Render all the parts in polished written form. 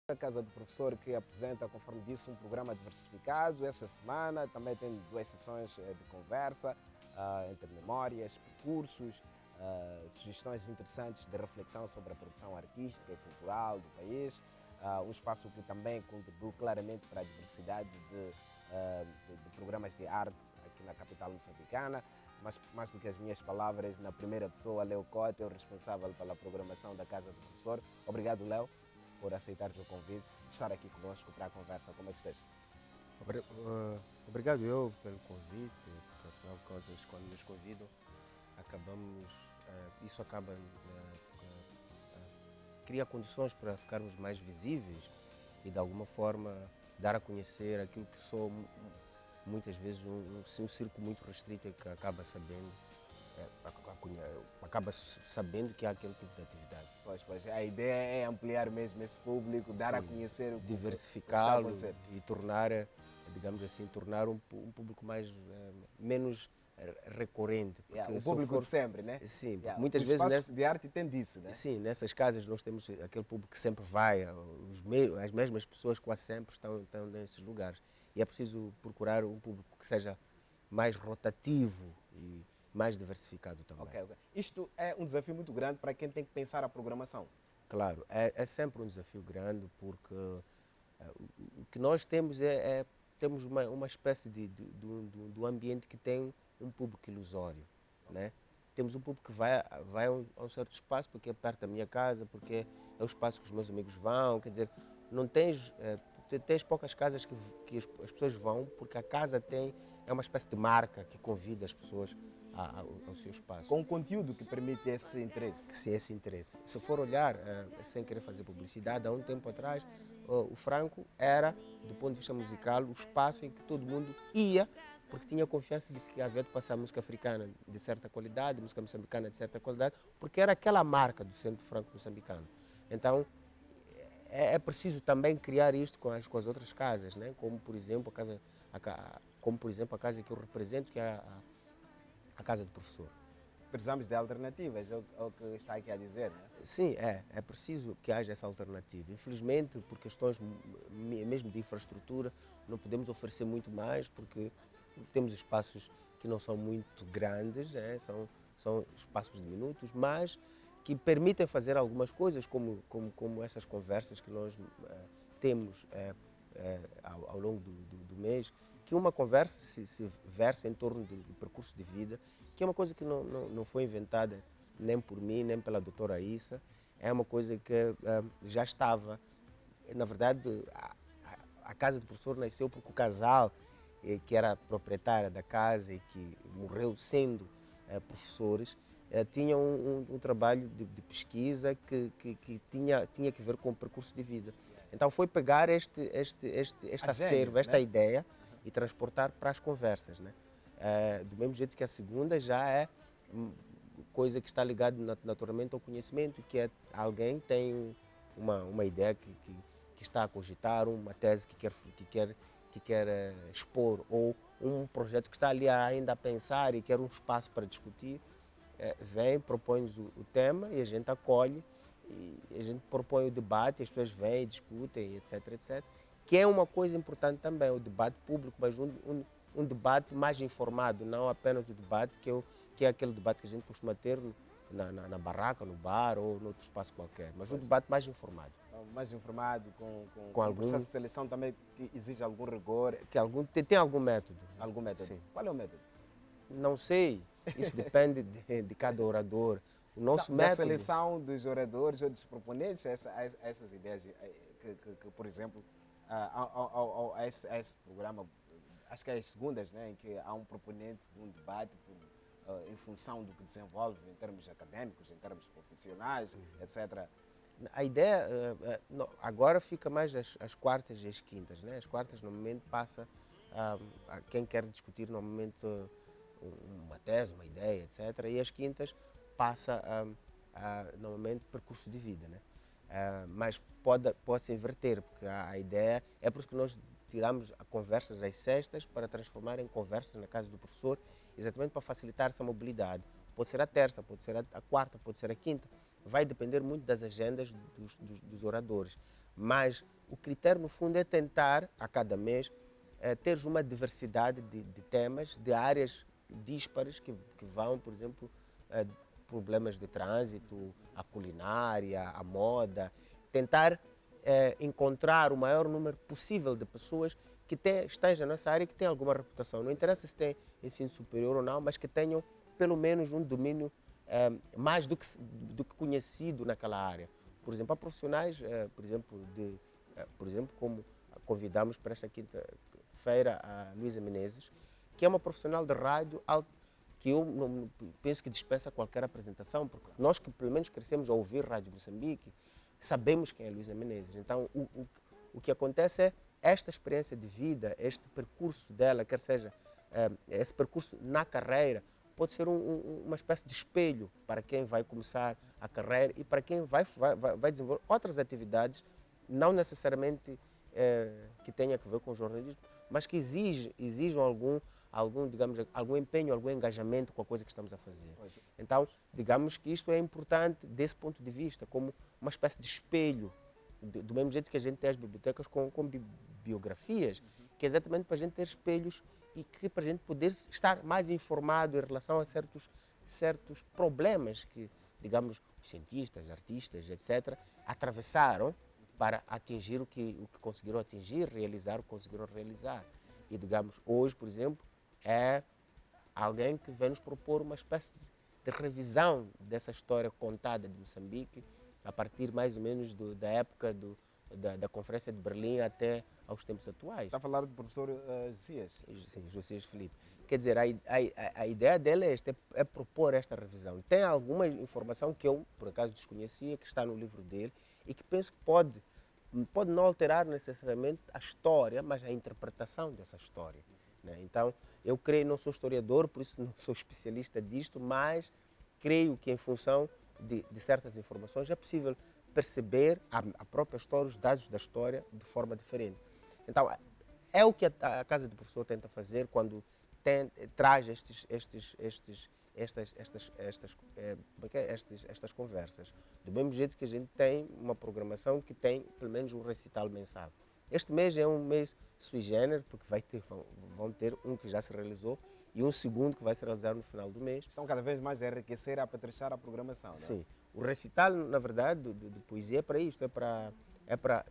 A Casa do Professor, que apresenta, conforme disse, um programa diversificado. Essa semana também tem duas sessões de conversa entre memórias, percursos, sugestões interessantes de reflexão sobre a produção artística e cultural do país. Um espaço que também contribui claramente para a diversidade de programas de arte aqui na capital moçambicana. Mas mais do que as minhas palavras, na primeira pessoa, Léo Cota, o responsável pela programação da Casa do Professor. Obrigado, Léo, por aceitares o convite, de estar aqui conosco para a conversa. Como é que estás? Obrigado eu pelo convite, porque afinal de contas, quando nos convidam, acabamos, isso acaba, cria condições para ficarmos mais visíveis e de alguma forma dar a conhecer aquilo que sou muitas vezes um círculo muito restrito e que acaba sabendo, acaba sabendo que há aquele tipo de atividade. Pois, a ideia é ampliar mesmo esse público, dar a conhecer o que está a diversificá-lo acontecer. e tornar, digamos assim, tornar um público mais, menos recorrente. O público de sempre, né? Sim, muitas os vezes espaços de arte tem disso, né? sim, nessas casas nós temos aquele público que sempre vai, as mesmas pessoas quase sempre estão nesses lugares. E é preciso procurar um público que seja mais rotativo e mais diversificado também. Ok. Isto é um desafio muito grande para quem tem que pensar a programação. Claro, é sempre um desafio grande porque o que nós temos temos uma espécie de um ambiente que tem um público ilusório, né? Temos um público que vai a um certo espaço porque é perto da minha casa, porque é o espaço que os meus amigos vão, quer dizer, não tens, tens poucas casas que as pessoas vão porque a casa é uma espécie de marca que convida as pessoas ao seu espaço. Com um conteúdo que permite esse interesse. Sim, esse interesse. Se for olhar, sem querer fazer publicidade, há um tempo atrás, o Franco era, do ponto de vista musical, o espaço em que todo mundo ia, porque tinha confiança de que havia de passar música africana de certa qualidade, música moçambicana de certa qualidade, porque era aquela marca do Centro Franco Moçambicano. Então, é preciso também criar isto com as outras casas, né? Como, por exemplo, a casa que eu represento, que é a Casa do Professor. Precisamos de alternativas, é o que está aqui a dizer, né? Sim, é preciso que haja essa alternativa. Infelizmente, por questões mesmo de infraestrutura, não podemos oferecer muito mais, porque temos espaços que não são muito grandes, né? São espaços diminutos, mas que permitem fazer algumas coisas, como essas conversas que nós temos ao longo do mês, que uma conversa se versa em torno do percurso de vida, que é uma coisa que não foi inventada nem por mim, nem pela doutora Issa, é uma coisa que já estava. Na verdade, a Casa do Professor nasceu porque o casal que era proprietária da casa e que morreu sendo professores, tinha um trabalho de pesquisa que tinha que ver com o percurso de vida. Então foi pegar este acervo, esta ideia e transportar para as conversas, né? Do mesmo jeito que a segunda já é coisa que está ligada naturalmente ao conhecimento, que é alguém tem uma ideia que está a cogitar, uma tese que quer expor, ou um projeto que está ali ainda a pensar e quer um espaço para discutir, vem, propõe-nos o tema e a gente acolhe, e a gente propõe o debate, as pessoas vêm, discutem, etc, que é uma coisa importante também, o debate público, mas um debate mais informado, não apenas o debate que é aquele debate que a gente costuma ter na barraca, no bar ou em outro espaço qualquer, mas um debate mais informado. Mais informado, com algum processo de seleção também que exige algum rigor. Tem algum método. Algum método? Sim. Qual é o método? Não sei, isso depende de cada orador. O nosso método... Da seleção dos oradores ou dos proponentes a essas ideias que por exemplo, a esse programa, acho que é as segundas, né, em que há um proponente de um debate em função do que desenvolve em termos acadêmicos, em termos profissionais, etc. A ideia agora fica mais as quartas e as quintas, né? As quartas normalmente passa a quem quer discutir normalmente uma tese, uma ideia, etc. E as quintas passa normalmente percurso de vida, né? Mas pode se inverter, porque a ideia é por isso que nós tiramos conversas às sextas para transformar em conversas na casa do professor, exatamente para facilitar essa mobilidade. Pode ser a terça, pode ser a quarta, pode ser a quinta. Vai depender muito das agendas dos oradores. Mas o critério, no fundo, é tentar, a cada mês, ter uma diversidade de temas, de áreas díspares que vão, por exemplo, problemas de trânsito, a culinária, a moda, tentar encontrar o maior número possível de pessoas que estejam nessa área e que têm alguma reputação. Não interessa se tem ensino superior ou não, mas que tenham pelo menos um domínio mais do que conhecido naquela área. Por exemplo, há profissionais, por exemplo, como convidamos para esta quinta-feira a Luísa Menezes, que é uma profissional de rádio que eu não, penso que dispensa qualquer apresentação, porque nós que pelo menos crescemos a ouvir Rádio Moçambique, sabemos quem é Luísa Menezes. Então, o que acontece é esta experiência de vida, este percurso dela, quer seja esse percurso na carreira, pode ser uma espécie de espelho para quem vai começar a carreira e para quem vai desenvolver outras atividades, não necessariamente que tenha a ver com jornalismo, mas que exijam algum empenho, algum engajamento com a coisa que estamos a fazer. Então, digamos que isto é importante desse ponto de vista, como uma espécie de espelho, do mesmo jeito que a gente tem as bibliotecas com biografias, que é exatamente para a gente ter espelhos e que para a gente poder estar mais informado em relação a certos problemas que, digamos, os cientistas, artistas, etc., atravessaram para atingir o que conseguiram atingir, realizar o que conseguiram realizar. E, digamos, hoje, por exemplo, é alguém que vem nos propor uma espécie de revisão dessa história contada de Moçambique, a partir mais ou menos da época da Conferência de Berlim até aos tempos atuais. Está a falar do professor Josias? Sim, Josias Filipe. Quer dizer, a ideia dele é esta, é propor esta revisão. Tem alguma informação que eu, por acaso, desconhecia, que está no livro dele, e que penso que pode não alterar necessariamente a história, mas a interpretação dessa história, né? Então, eu creio, não sou historiador, por isso não sou especialista disto, mas creio que em função de certas informações é possível perceber a própria história, os dados da história de forma diferente. Então, é o que a Casa do Professor tenta fazer quando traz estas conversas. Do mesmo jeito que a gente tem uma programação que tem pelo menos um recital mensal. Este mês é um mês sui generis, porque vão ter um que já se realizou e um segundo que vai se realizar no final do mês. Estão cada vez mais a enriquecer, a apetrechar a programação, não é? Sim. O recital, na verdade, de poesia é para isto, é para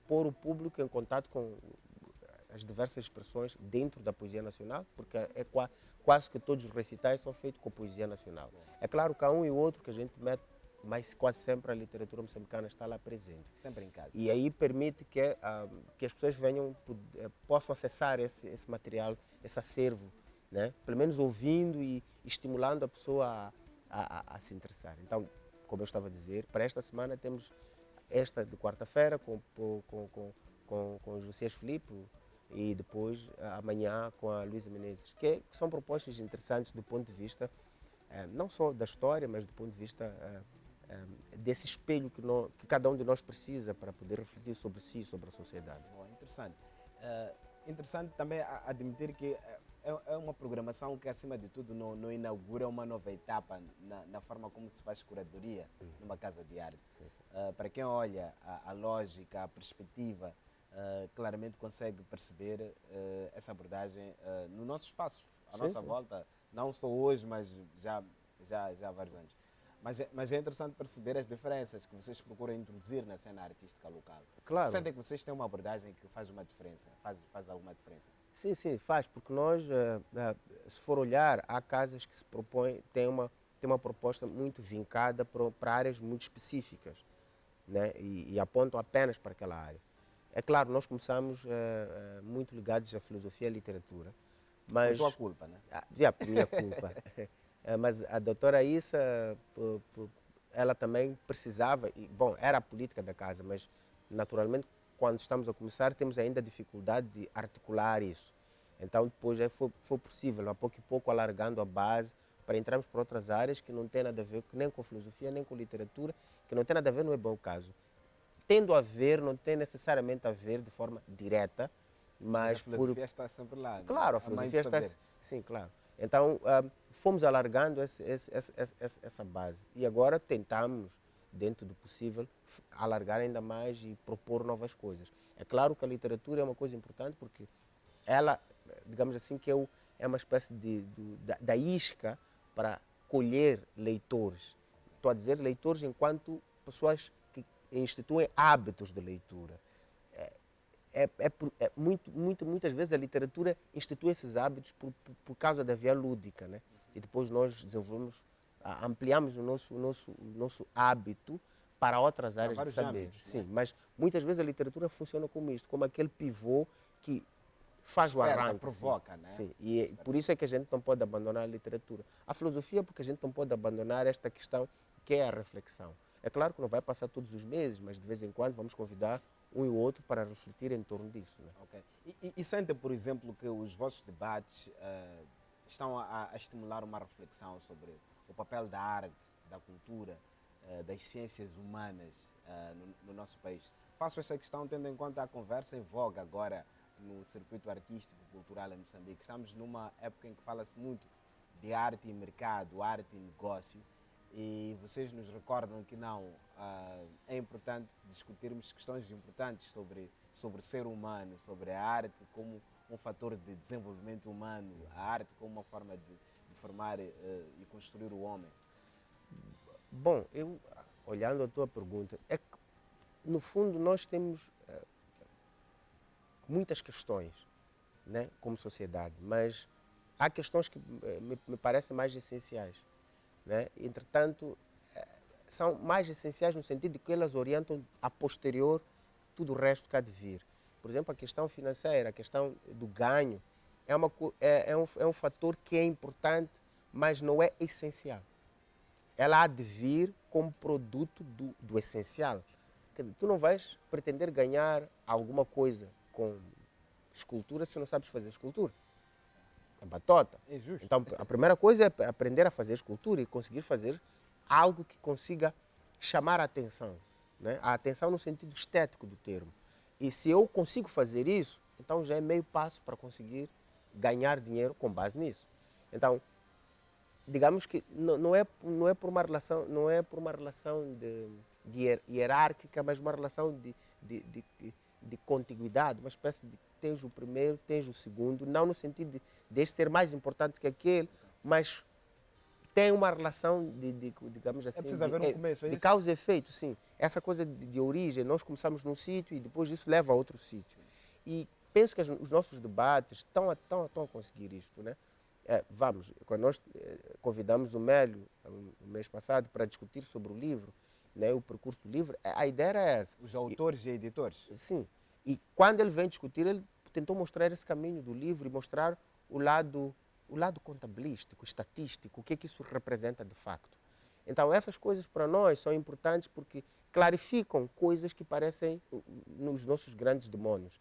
pôr o público em contato com as diversas expressões dentro da poesia nacional, porque quase que todos os recitais são feitos com poesia nacional. É claro que há um e outro que a gente mete, mas quase sempre a literatura moçambicana está lá presente. Sempre em casa. E aí permite que as pessoas possam acessar esse material, esse acervo, né? Pelo menos ouvindo e estimulando a pessoa a se interessar. Então, como eu estava a dizer, para esta semana temos esta de quarta-feira com o Josias Filipe e depois amanhã com a Luísa Menezes, que são propostas interessantes do ponto de vista não só da história, mas do ponto de vista desse espelho que cada um de nós precisa para poder refletir sobre si, sobre a sociedade. Bom, interessante. Interessante também admitir que é uma programação que, acima de tudo, não inaugura uma nova etapa na forma como se faz curadoria numa casa de arte. Sim, sim. Para quem olha a lógica, a perspectiva, claramente consegue perceber essa abordagem no nosso espaço, à nossa volta, não só hoje, mas já há vários anos. Mas é interessante perceber as diferenças que vocês procuram introduzir na cena artística local. Claro. Sentem que vocês têm uma abordagem que faz uma diferença, faz alguma diferença? Sim, sim, faz, porque nós, se for olhar, há casas que se propõem, tem uma proposta muito vincada para áreas muito específicas, né? E apontam apenas para aquela área. É claro, nós começamos muito ligados à filosofia e à literatura. Mas, por tua culpa, né? Por minha culpa. Mas a doutora Issa, ela também precisava, era a política da casa, mas naturalmente quando estamos a começar temos ainda dificuldade de articular isso. Então depois foi possível, a pouco e pouco alargando a base para entrarmos por outras áreas que não tem nada a ver nem com filosofia, nem com literatura, que não tem nada a ver, não é bom caso. Tendo a ver, não tem necessariamente a ver de forma direta, mas a filosofia está sempre lá. Claro, a filosofia está... Sim, claro. Então, fomos alargando essa base e agora tentamos dentro do possível, alargar ainda mais e propor novas coisas. É claro que a literatura é uma coisa importante porque ela, digamos assim, é uma espécie da isca para colher leitores. Estou a dizer leitores enquanto pessoas que instituem hábitos de leitura. Muitas vezes a literatura institui esses hábitos por causa da via lúdica, né? E depois nós desenvolvemos, ampliamos o nosso hábito para outras áreas de saber. Âmbitos, Sim, né? mas muitas vezes a literatura funciona como isto, como aquele pivô que faz o Desperta, arranque. provoca, né? Sim, e por isso é que a gente não pode abandonar a literatura. A filosofia, porque a gente não pode abandonar esta questão que é a reflexão. É claro que não vai passar todos os meses, mas de vez em quando vamos convidar um e o outro para refletir em torno disso. Né? Ok. E sentem, por exemplo, que os vossos debates estão a estimular uma reflexão sobre o papel da arte, da cultura, das ciências humanas no nosso país? Faço esta questão tendo em conta a conversa em voga agora no circuito artístico e cultural em Moçambique. Estamos numa época em que fala-se muito de arte e mercado, arte e negócio, e vocês nos recordam que não, é importante discutirmos questões importantes sobre o ser humano, sobre a arte como um fator de desenvolvimento humano, a arte como uma forma de formar e construir o homem. Bom, olhando a tua pergunta, é que no fundo nós temos muitas questões, né, como sociedade, mas há questões que me parecem mais essenciais. Né? Entretanto, são mais essenciais no sentido de que elas orientam a posterior tudo o resto que há de vir. Por exemplo, a questão financeira, a questão do ganho, é um fator que é importante, mas não é essencial. Ela há de vir como produto do essencial. Quer dizer, tu não vais pretender ganhar alguma coisa com escultura se não sabes fazer escultura. É batota. É justo. Então, a primeira coisa é aprender a fazer escultura e conseguir fazer algo que consiga chamar a atenção. Né? A atenção no sentido estético do termo. E se eu consigo fazer isso, então já é meio passo para conseguir ganhar dinheiro com base nisso. Então, digamos que não é por uma relação, não é por uma relação de hierárquica, mas uma relação de contiguidade, uma espécie de tens o primeiro, tens o segundo, não no sentido de este ser mais importante que aquele, mas tem uma relação digamos assim, preciso haver um começo, é de isso? causa e efeito, sim. Essa coisa de origem, nós começamos num sítio e depois isso leva a outro sítio. E penso que os nossos debates estão a conseguir isto, né? Quando nós convidamos o Mélio, no mês passado, para discutir sobre o livro, né, o percurso do livro, a ideia era essa. Os autores e editores? Sim. E quando ele vem discutir, ele tentou mostrar esse caminho do livro e mostrar o lado contabilístico, estatístico, o que isso representa de facto. Então, essas coisas para nós são importantes porque clarificam coisas que parecem nos nossos grandes demónios.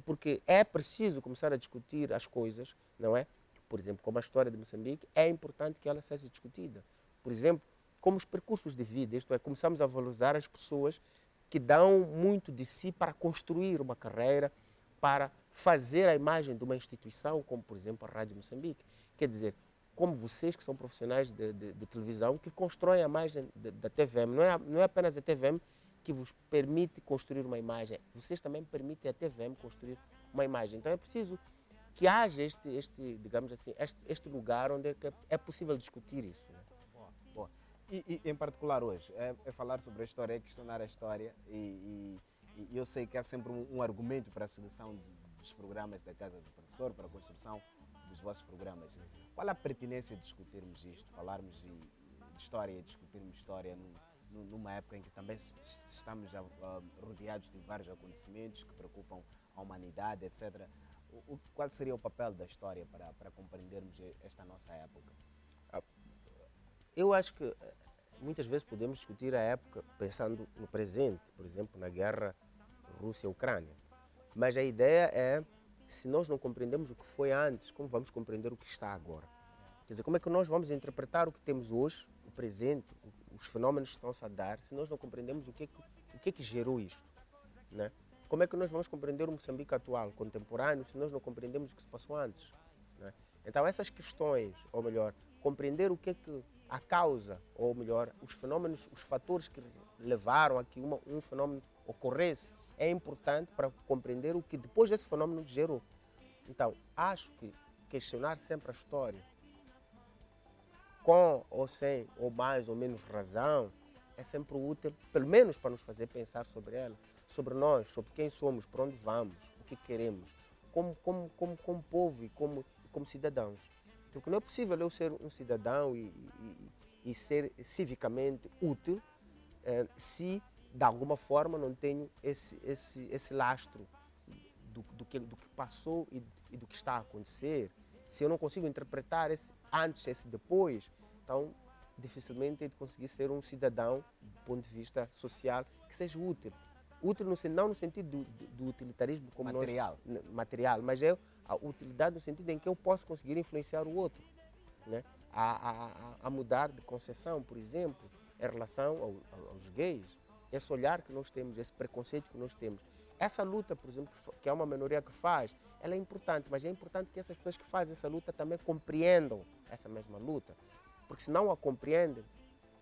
Porque é preciso começar a discutir as coisas, não é? Por exemplo, como a história de Moçambique, é importante que ela seja discutida. Por exemplo, como os percursos de vida, isto é, começamos a valorizar as pessoas que dão muito de si para construir uma carreira, para fazer a imagem de uma instituição, como por exemplo a Rádio Moçambique. Quer dizer, como vocês que são profissionais de televisão, que constroem a imagem da TVM. Não é apenas a TVM que vos permite construir uma imagem, vocês também permitem a TVM construir uma imagem. Então é preciso que haja digamos assim, este lugar onde é possível discutir isso. Né? Boa. E em particular hoje, é falar sobre a história, é questionar a história e eu sei que há sempre um argumento para a seleção dos programas da Casa do Professor, para a construção dos vossos programas. Qual a pertinência de discutirmos isto, falarmos de história e discutirmos história numa época em que também estamos rodeados de vários acontecimentos que preocupam a humanidade, etc. Qual seria o papel da história para compreendermos esta nossa época? Eu acho que muitas vezes podemos discutir a época pensando no presente, por exemplo, na guerra Rússia-Ucrânia. Mas a ideia é, se nós não compreendemos o que foi antes, como vamos compreender o que está agora? Quer dizer, como é que nós vamos interpretar o que temos hoje, o presente, os fenómenos que estão-se a dar, se nós não compreendemos o que é que gerou isto? Né? Como é que nós vamos compreender o Moçambique atual, contemporâneo, se nós não compreendemos o que se passou antes? Né? Então, essas questões, ou melhor, compreender o que é que a causa, ou melhor, os fenômenos, os fatores que levaram a que um fenômeno ocorresse, é importante para compreender o que depois desse fenômeno gerou. Então, acho que questionar sempre a história, com ou sem, ou mais ou menos razão, é sempre útil, pelo menos para nos fazer pensar sobre ela, sobre nós, sobre quem somos, para onde vamos, o que queremos, como povo e como cidadãos. Porque não é possível eu ser um cidadão e ser civicamente útil se, de alguma forma, não tenho esse lastro do que passou e do que está a acontecer. Se eu não consigo interpretar esse antes, esse depois, então dificilmente eu conseguir ser um cidadão, do ponto de vista social, que seja útil. Útil não no sentido do utilitarismo como material. Material, mas é a utilidade no sentido em que eu posso conseguir influenciar o outro, né? A mudar de concepção, por exemplo, em relação aos gays. Esse olhar que nós temos, esse preconceito que nós temos. Essa luta, por exemplo, que é uma minoria que faz, ela é importante, mas é importante que essas pessoas que fazem essa luta também compreendam essa mesma luta. Porque se não a compreendem,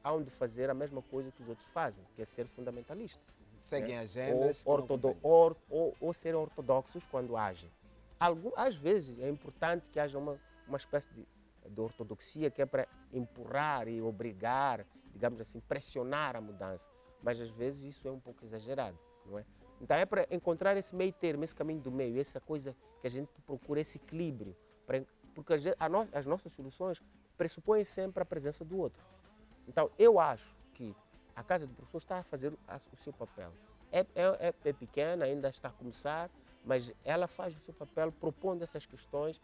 hão de fazer a mesma coisa que os outros fazem, que é ser fundamentalista. Seguem Né? agendas. Ou serem ortodoxos quando agem. Às vezes é importante que haja uma espécie de ortodoxia que é para empurrar e obrigar, digamos assim, pressionar a mudança. Mas às vezes isso é um pouco exagerado, não é? Então é para encontrar esse meio termo, esse caminho do meio, essa coisa que a gente procura, esse equilíbrio. Porque as nossas soluções pressupõem sempre a presença do outro. Então eu acho que a Casa do Professor está a fazer o seu papel. É pequena, ainda está a começar, mas ela faz o seu papel propondo essas questões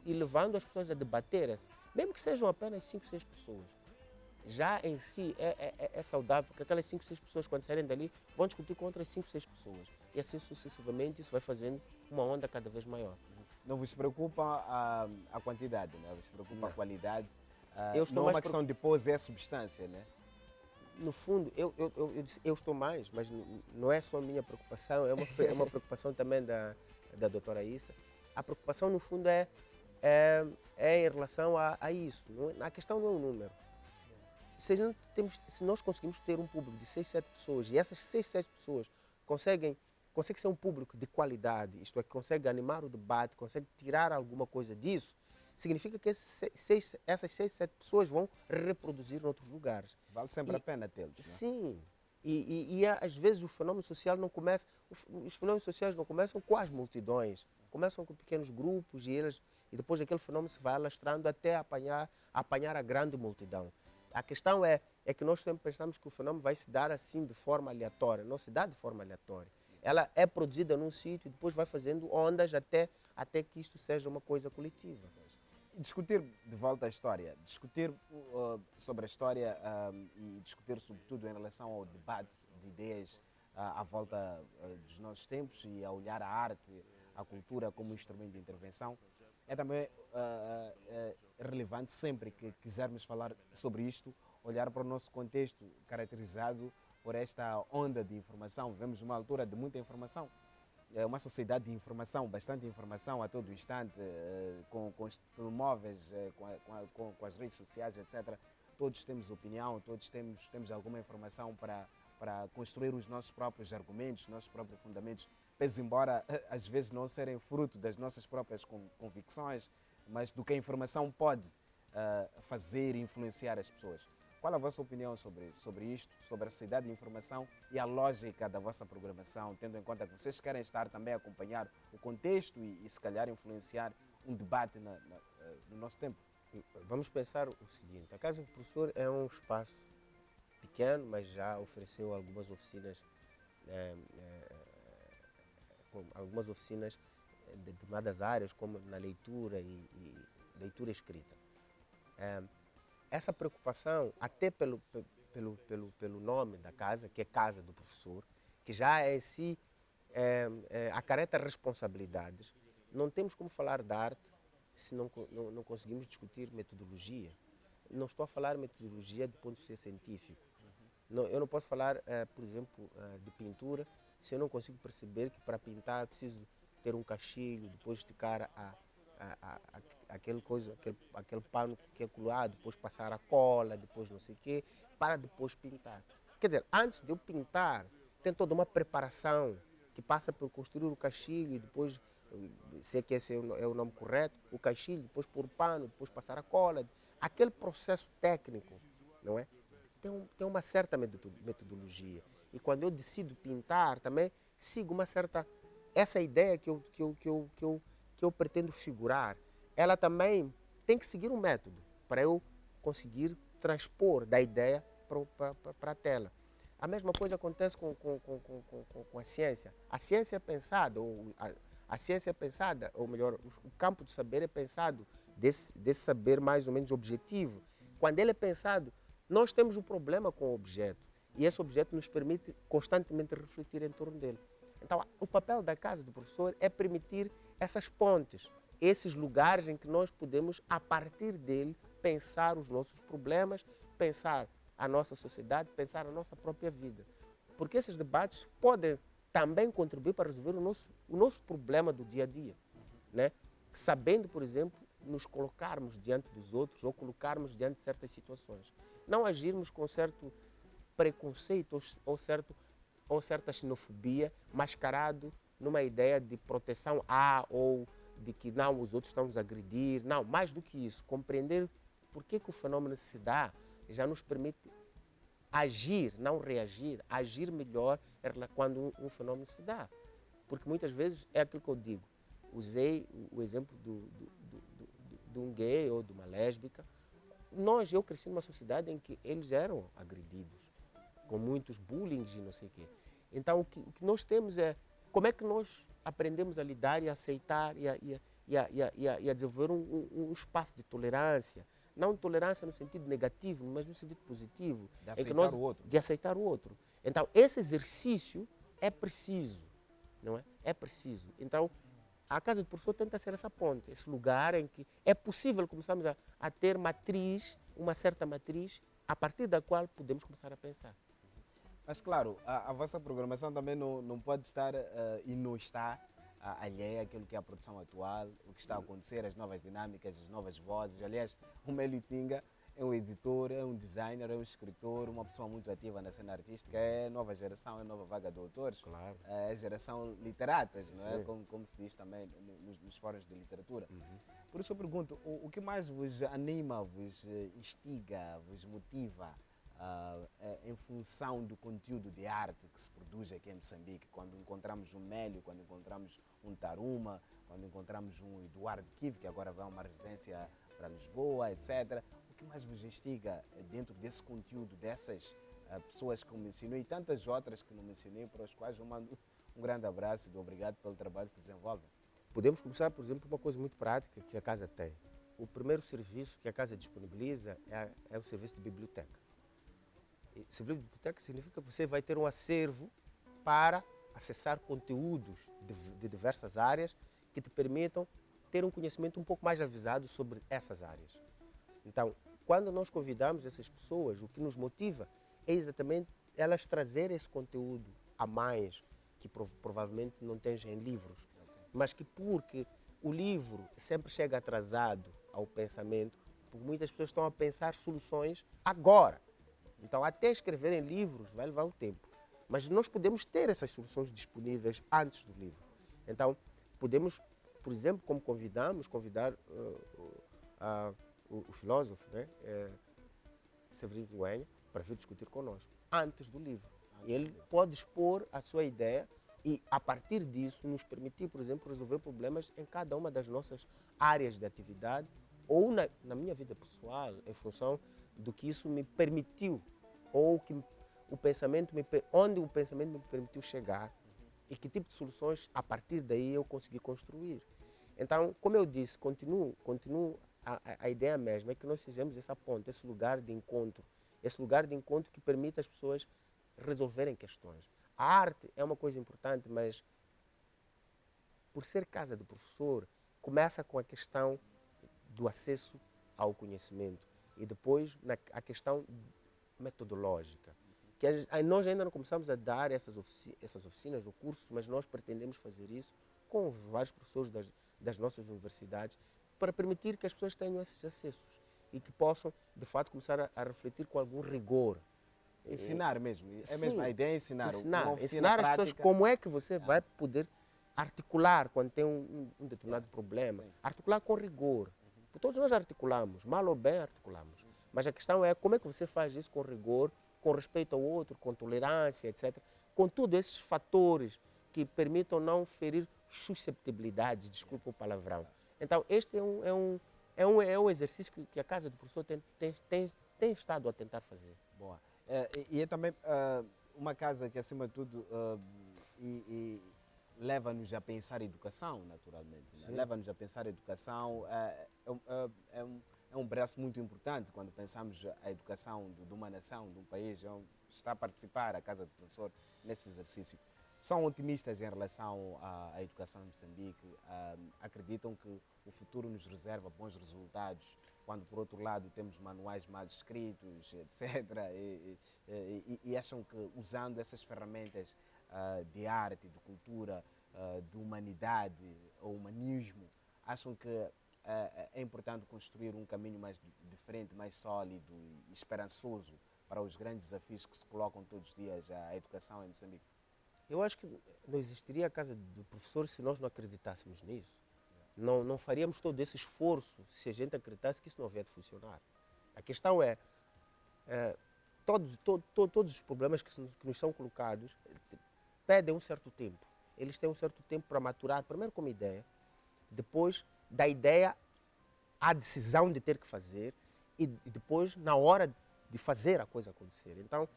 e levando as pessoas a debater, mesmo que sejam apenas 5, 6 pessoas. Já em si é saudável, porque aquelas 5, 6 pessoas, quando saírem dali, vão discutir com outras 5, 6 pessoas. E assim sucessivamente, isso vai fazendo uma onda cada vez maior. Não vos preocupa a quantidade, né? Vos preocupa a qualidade. Estou não é uma questão de pose, é substância, né? No fundo, eu estou mais, mas não é só a minha preocupação, é uma preocupação também da doutora Issa. A preocupação, no fundo, é em relação a isso. A questão não é o número. Se nós conseguimos ter um público de 6, 7 pessoas e essas 6, 7 pessoas conseguem ser um público de qualidade, isto é, que consegue animar o debate, consegue tirar alguma coisa disso, significa que essas 6, 7 pessoas vão reproduzir em outros lugares. Vale sempre a pena tê-los. Sim. Às vezes o fenômeno social não começa, os fenômenos sociais não começam com as multidões, começam com pequenos grupos e depois aquele fenômeno se vai alastrando até apanhar a grande multidão. A questão é que nós sempre pensamos que o fenômeno vai se dar assim de forma aleatória. Não se dá de forma aleatória. Ela é produzida num sítio e depois vai fazendo ondas até que isto seja uma coisa coletiva. Discutir de volta a história, discutir sobre a história e discutir sobretudo em relação ao debate de ideias à volta dos nossos tempos e a olhar a arte, a cultura como instrumento de intervenção, é também relevante sempre que quisermos falar sobre isto, olhar para o nosso contexto caracterizado por esta onda de informação. Vivemos numa altura de muita informação. É uma sociedade de informação, bastante informação a todo instante, com os telemóveis, com as redes sociais, etc. Todos temos opinião, todos temos alguma informação para construir os nossos próprios argumentos, os nossos próprios fundamentos, pese embora às vezes não serem fruto das nossas próprias convicções, mas do que a informação pode fazer e influenciar as pessoas. Qual a vossa opinião sobre isto, sobre a sociedade de informação e a lógica da vossa programação, tendo em conta que vocês querem estar também a acompanhar o contexto e se calhar influenciar um debate no nosso tempo? Vamos pensar o seguinte, a Casa do Professor é um espaço pequeno, mas já ofereceu algumas oficinas de determinadas áreas, como na leitura e leitura escrita. Essa preocupação, até pelo nome da casa, que é Casa do Professor, que já em si acarreta responsabilidades, não temos como falar de arte se não conseguimos discutir metodologia. Não estou a falar metodologia do ponto de vista científico. Eu não posso falar, por exemplo, de pintura se eu não consigo perceber que para pintar preciso ter um cachilho, depois esticar aquele pano que é colado, depois passar a cola, depois não sei o quê, para depois pintar. Quer dizer, antes de eu pintar, tem toda uma preparação que passa por construir o caixilho e depois, se é que esse é o nome correto, o caixilho, depois pôr o pano, depois passar a cola. Aquele processo técnico, não é? Tem uma certa metodologia. E quando eu decido pintar, também sigo uma certa... Essa ideia que eu pretendo figurar, ela também tem que seguir um método para eu conseguir transpor da ideia para a tela. A mesma coisa acontece com a ciência. A ciência é pensada, a ciência é pensada, ou melhor, o campo do saber é pensado desse saber mais ou menos objetivo. Quando ele é pensado, nós temos um problema com o objeto e esse objeto nos permite constantemente refletir em torno dele. Então, o papel da casa do professor é permitir essas pontes, esses lugares em que nós podemos, a partir dele, pensar os nossos problemas, pensar a nossa sociedade, pensar a nossa própria vida. Porque esses debates podem também contribuir para resolver o nosso problema do dia a dia, né? Sabendo, por exemplo, nos colocarmos diante dos outros ou colocarmos diante de certas situações. Não agirmos com certo preconceito ou certa xenofobia mascarado numa ideia de proteção ou de que não, os outros estão nos a agredir. Não, mais do que isso, compreender por que o fenômeno se dá já nos permite agir, não reagir, agir melhor quando um fenômeno se dá. Porque muitas vezes é aquilo que eu digo. Usei o exemplo de um gay ou de uma lésbica. Eu cresci numa sociedade em que eles eram agredidos, com muitos bullying e não sei o quê. Então, o que nós temos é como é que nós aprendemos a lidar e a aceitar e a desenvolver um espaço de tolerância. Não tolerância no sentido negativo, mas no sentido positivo. De aceitar o outro. De aceitar o outro. Então, esse exercício é preciso, não é? É preciso. Então, a casa do professor tenta ser essa ponte, esse lugar em que é possível começarmos a ter uma certa matriz, a partir da qual podemos começar a pensar. Mas claro, a vossa programação também não pode estar e não está alheia àquilo que é a produção atual, o que está a acontecer, as novas dinâmicas, as novas vozes. Aliás, o Mélio Tinga é um editor, é um designer, é um escritor, uma pessoa muito ativa na cena artística, é nova geração, é nova vaga de autores, claro. É geração literatas, não é? Como se diz também nos fóruns de literatura. Por isso eu pergunto, o que mais vos anima, vos instiga, vos motiva em função do conteúdo de arte que se produz aqui em Moçambique, quando encontramos um Mélio, quando encontramos um Taruma, quando encontramos um Eduardo Kiv, que agora vai a uma residência para Lisboa, etc. O que mais vos instiga dentro desse conteúdo, dessas pessoas que eu mencionei e tantas outras que não mencionei, para as quais eu mando um grande abraço e obrigado pelo trabalho que desenvolvem? Podemos começar, por exemplo, por uma coisa muito prática que a casa tem. O primeiro serviço que a casa disponibiliza é o serviço de biblioteca. Serviço de biblioteca significa que você vai ter um acervo para acessar conteúdos de diversas áreas que te permitam ter um conhecimento um pouco mais avisado sobre essas áreas. Então, quando nós convidamos essas pessoas, o que nos motiva é exatamente elas trazerem esse conteúdo a mais, que provavelmente não esteja em livros, mas que porque o livro sempre chega atrasado ao pensamento, porque muitas pessoas estão a pensar soluções agora. Então, até escreverem livros vai levar um tempo. Mas nós podemos ter essas soluções disponíveis antes do livro. Então, podemos, por exemplo, como convidar o filósofo, né, Severino Nguyen, para vir discutir conosco, antes do livro. Ele pode expor a sua ideia e, a partir disso, nos permitir, por exemplo, resolver problemas em cada uma das nossas áreas de atividade ou na minha vida pessoal, em função do que isso me permitiu, ou que onde o pensamento me permitiu chegar e que tipo de soluções, a partir daí, eu consegui construir. Então, como eu disse, continuo a ideia mesma é que nós sejamos essa ponte, esse lugar de encontro que permite às pessoas resolverem questões. A arte é uma coisa importante, mas por ser casa do professor, começa com a questão do acesso ao conhecimento e depois a questão metodológica. nós ainda não começamos a dar essas oficinas ou cursos, mas nós pretendemos fazer isso com os vários professores das nossas universidades para permitir que as pessoas tenham esses acessos e que possam, de fato, começar a refletir com algum rigor. Ensinar mesmo. É Sim, mesmo a ideia é ensinar. Uma oficina ensinar as pessoas prática. como é que você vai poder articular quando tem um determinado problema. Sim. Articular com rigor. Todos nós articulamos, mal ou bem articulamos. Mas a questão é como é que você faz isso com rigor, com respeito ao outro, com tolerância, etc. Com todos esses fatores que permitam não ferir susceptibilidades, desculpa o palavrão. Então, este é um exercício que a Casa do Professor tem estado a tentar fazer. Boa. E é também uma casa que, acima de tudo, e leva-nos a pensar educação, naturalmente. Né? Leva-nos a pensar educação. É um braço muito importante quando pensamos a educação de uma nação, de um país, está a participar a Casa do Professor nesse exercício. São otimistas em relação à educação em Moçambique, acreditam que o futuro nos reserva bons resultados, quando por outro lado temos manuais mal escritos, etc. E acham que usando essas ferramentas de arte, de cultura, de humanidade ou humanismo, acham que é importante construir um caminho mais diferente, mais sólido e esperançoso para os grandes desafios que se colocam todos os dias à educação em Moçambique. Eu acho que não existiria a Casa do Professor se nós não acreditássemos nisso. Não faríamos todo esse esforço se a gente acreditasse que isso não havia de funcionar. A questão é, todos os problemas que nos são colocados pedem um certo tempo. Eles têm um certo tempo para maturar, primeiro como ideia, depois da ideia à decisão de ter que fazer e depois na hora de fazer a coisa acontecer. Então,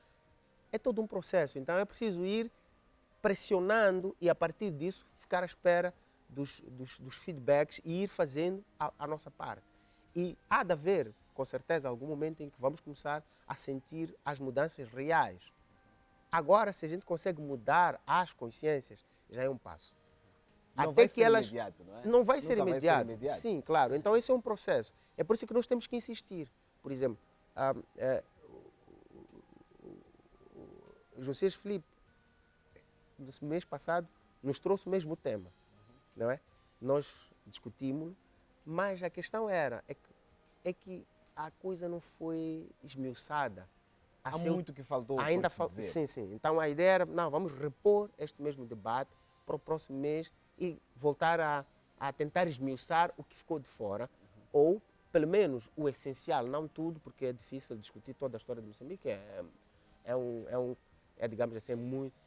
é todo um processo. Então, é preciso ir pressionando e, a partir disso, ficar à espera dos feedbacks e ir fazendo a nossa parte. E há de haver, com certeza, algum momento em que vamos começar a sentir as mudanças reais. Agora, se a gente consegue mudar as consciências, já é um passo. Não vai ser imediato, não é? Não vai ser Nunca imediato. vai ser imediato. Sim, claro. Então, esse é um processo. É por isso que nós temos que insistir. Por exemplo, o José Filipe, no mês passado, nos trouxe o mesmo tema, não é? Nós discutimos, mas a questão é que a coisa não foi esmiuçada. Há muito que faltou ainda por se dizer. Sim. Então a ideia era, não, vamos repor este mesmo debate para o próximo mês e voltar a tentar esmiuçar o que ficou de fora, ou pelo menos o essencial, não tudo, porque é difícil discutir toda a história de Moçambique, digamos assim,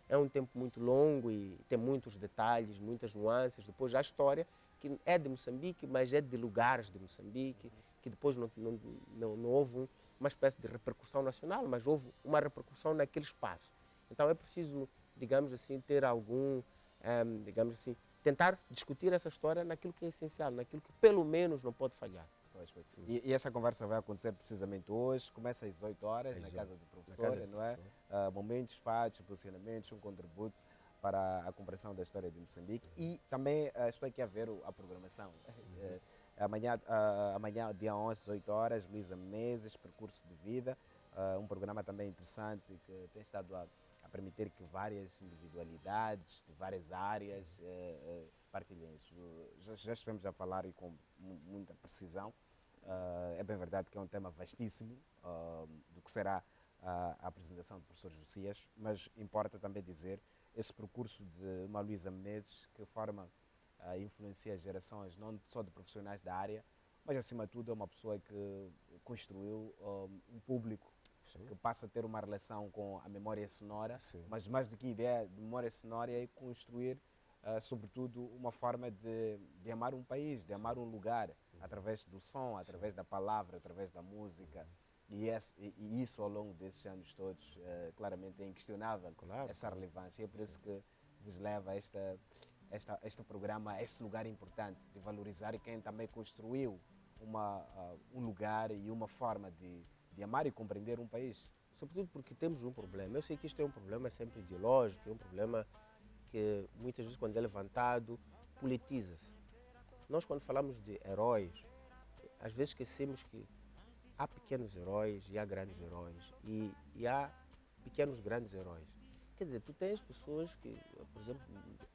é um tempo muito longo e tem muitos detalhes, muitas nuances. Depois há a história que é de Moçambique, mas é de lugares de Moçambique, que depois não houve uma espécie de repercussão nacional, mas houve uma repercussão naquele espaço. Então é preciso, digamos assim, ter algum, digamos assim, tentar discutir essa história naquilo que é essencial, naquilo que pelo menos não pode falhar. E essa conversa vai acontecer precisamente hoje, começa às 18 horas na Casa do Professor, não é? Momentos, fatos, posicionamentos, um contributo para a compreensão da história de Moçambique. E também estou aqui a ver a programação. Amanhã, dia 11, 18 horas, Luísa Menezes, Percurso de Vida, um programa também interessante que tem estado a permitir que várias individualidades de várias áreas partilhem isso. Já estivemos a falar e com muita precisão. É bem verdade que é um tema vastíssimo do que será a apresentação do professor Josias, mas importa também dizer esse percurso de uma Luísa Menezes que forma e influencia gerações não só de profissionais da área, mas acima de tudo é uma pessoa que construiu um público que passa a ter uma relação com a memória sonora, mas mais do que ideia de memória sonora é construir sobretudo uma forma de amar um país, de amar um lugar, através do som, através da palavra, através da música. E isso ao longo desses anos todos, claramente é inquestionável essa relevância. É por isso que vos leva a este programa, a esse lugar importante de valorizar quem também construiu um lugar e uma forma de amar e compreender um país. Sobretudo porque temos um problema. Eu sei que isto é um problema sempre ideológico, é um problema que muitas vezes quando é levantado, politiza-se. Nós quando falamos de heróis, às vezes esquecemos que há pequenos heróis e há grandes heróis. E há pequenos grandes heróis. Quer dizer, tu tens pessoas que, por exemplo,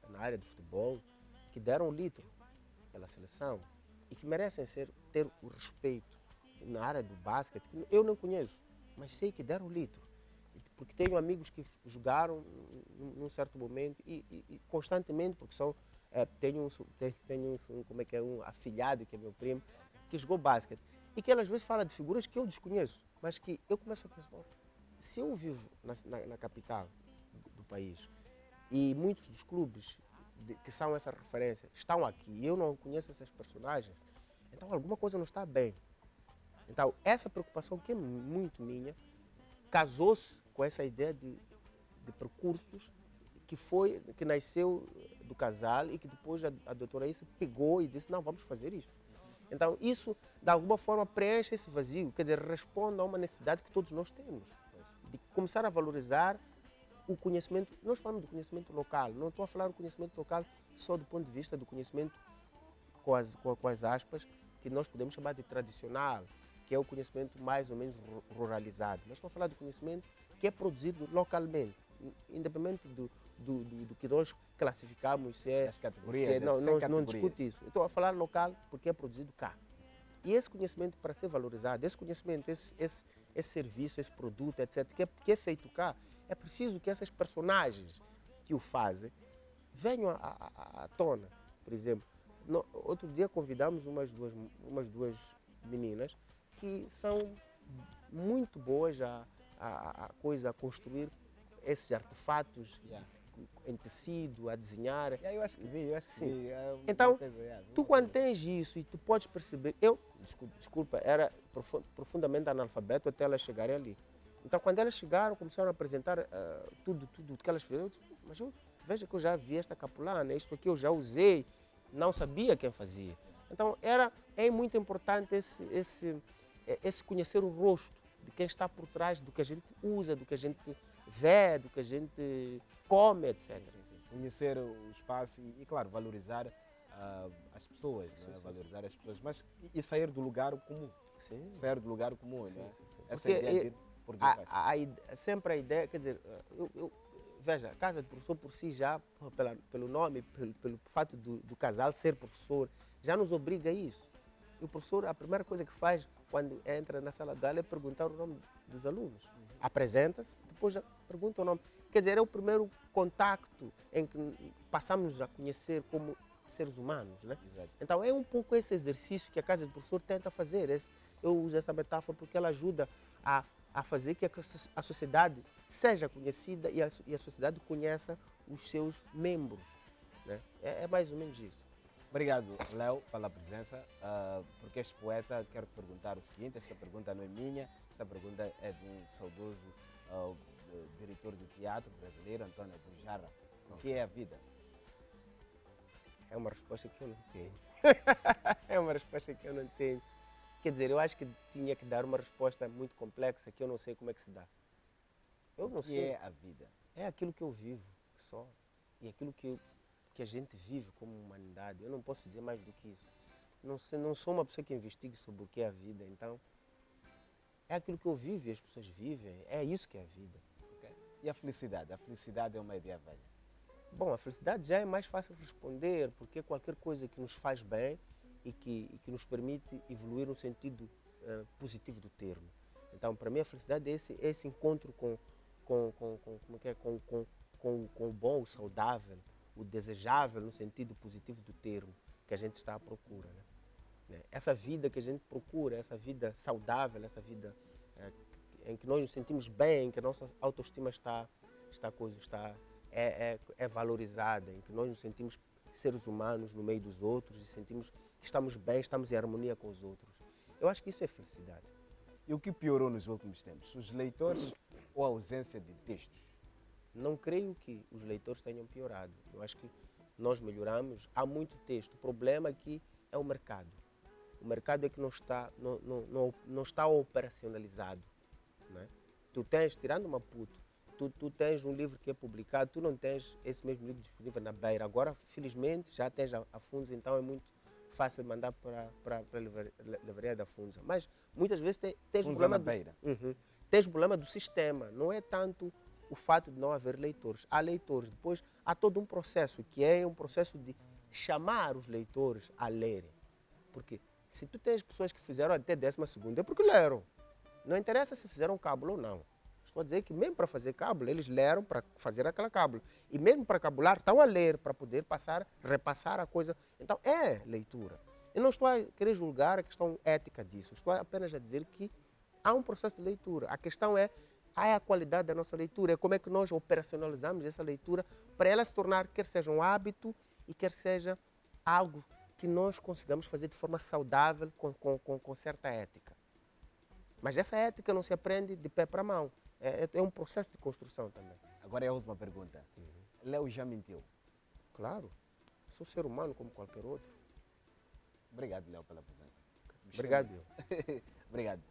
na área de futebol, que deram o litro pela seleção e que merecem ter o respeito. Na área do basquete, que eu não conheço, mas sei que deram o litro. Porque tenho amigos que jogaram num certo momento e constantemente, porque tenho como é que é, um afilhado, que é meu primo, que jogou basquete. E que ele às vezes fala de figuras que eu desconheço, mas que eu começo a pensar, se eu vivo na capital do país e muitos dos clubes que são essa referência estão aqui e eu não conheço essas personagens, então alguma coisa não está bem. Então essa preocupação, que é muito minha, casou-se com essa ideia de percursos que nasceu do casal e que depois a doutora Issa pegou e disse, não, vamos fazer isso. Então isso, de alguma forma, preenche esse vazio, quer dizer, responde a uma necessidade que todos nós temos, de começar a valorizar o conhecimento. Nós falamos do conhecimento local, não estou a falar do conhecimento local só do ponto de vista do conhecimento com as aspas, que nós podemos chamar de tradicional, que é o conhecimento mais ou menos ruralizado. Mas estou a falar do conhecimento que é produzido localmente, independente do que nós classificamos, se é... As categorias, não discute isso. Eu estou a falar local porque é produzido cá. E esse conhecimento, para ser valorizado, esse conhecimento, esse serviço, esse produto, etc., que é feito cá, é preciso que essas personagens que o fazem venham à tona. Por exemplo, outro dia convidamos umas duas meninas que são muito boas a construir esses artefatos em tecido, a desenhar. Eu acho que vi. Então, tu quando tens isso e tu podes perceber, desculpa, era profundamente analfabeto até elas chegarem ali. Então, quando elas chegaram, começaram a apresentar tudo que elas fizeram, eu disse, mas veja que eu já vi esta capulana, isto aqui eu já usei, não sabia quem fazia. Então, é muito importante esse conhecer o rosto de quem está por trás do que a gente usa, do que a gente vê, do que a gente come, etc. Conhecer o espaço e claro, valorizar as pessoas, né? Valorizar as pessoas, mas e sair do lugar comum. Sim. Sair do lugar comum, Sim, né? sim. Essa Porque ideia de ir por detrás. sempre a ideia, quer dizer, veja, a casa de professor por si já, pelo nome, pelo fato do casal ser professor, já nos obriga a isso. E o professor, a primeira coisa que faz quando entra na sala de aula é perguntar o nome dos alunos. Apresenta-se, depois já pergunta o nome. Quer dizer, é o primeiro contacto em que passamos a conhecer como seres humanos, né? Exato. Então é um pouco esse exercício que a casa de professor tenta fazer. Eu uso essa metáfora porque ela ajuda a fazer que a sociedade seja conhecida e a sociedade conheça os seus membros, né? É mais ou menos isso. Obrigado, Léo, pela presença. Porque este poeta, quero te perguntar o seguinte, esta pergunta não é minha, esta pergunta é de um saudoso diretor do teatro brasileiro, Antônio Bujarra. O que é a vida? É uma resposta que eu não tenho. É uma resposta que eu não tenho. Quer dizer, eu acho que tinha que dar uma resposta muito complexa que eu não sei como é que se dá. Eu não sei. O que é a vida? É aquilo que eu vivo só. E aquilo que a gente vive como humanidade. Eu não posso dizer mais do que isso. Não sou uma pessoa que investigue sobre o que é a vida. Então, é aquilo que eu vivo e as pessoas vivem. É isso que é a vida. Okay. E a felicidade? A felicidade é uma ideia velha. Bom, a felicidade já é mais fácil de responder, porque é qualquer coisa que nos faz bem e que nos permite evoluir no sentido positivo do termo. Então, para mim, a felicidade é esse encontro com o bom, o saudável, o desejável no sentido positivo do termo que a gente está à procura, né? Essa vida que a gente procura, essa vida saudável, essa vida em que nós nos sentimos bem, em que a nossa autoestima está valorizada, em que nós nos sentimos seres humanos no meio dos outros e sentimos que estamos bem, estamos em harmonia com os outros. Eu acho que isso é felicidade. E o que piorou nos últimos tempos? Os leitores ou a ausência de textos? Não creio que os leitores tenham piorado. Eu acho que nós melhoramos. Há muito texto. O problema aqui é o mercado. O mercado é que não está operacionalizado, né? Tu tens, tirando Maputo, tu tens um livro que é publicado, tu não tens esse mesmo livro disponível na Beira. Agora, felizmente, já tens a Funza, então é muito fácil mandar para a livraria da Funza. Mas muitas vezes tens um problema... Beira. tens problema do sistema, não é tanto o fato de não haver leitores. Há leitores, depois há todo um processo, que é um processo de chamar os leitores a lerem. Porque se tu tens pessoas que fizeram até 12ª, é porque leram. Não interessa se fizeram cábula ou não. Estou a dizer que mesmo para fazer cábula, eles leram para fazer aquela cábula. E mesmo para cabular, estão a ler para poder repassar a coisa. Então é leitura. Eu não estou a querer julgar a questão ética disso. Estou apenas a dizer que há um processo de leitura. A questão é a qualidade da nossa leitura, é como é que nós operacionalizamos essa leitura para ela se tornar, quer seja um hábito e quer seja algo que nós consigamos fazer de forma saudável, com certa ética. Mas essa ética não se aprende de pé para mão. É um processo de construção também. Agora é a última pergunta. Léo já mentiu? Claro. Sou ser humano como qualquer outro. Obrigado, Léo, pela presença. Obrigado. Obrigado.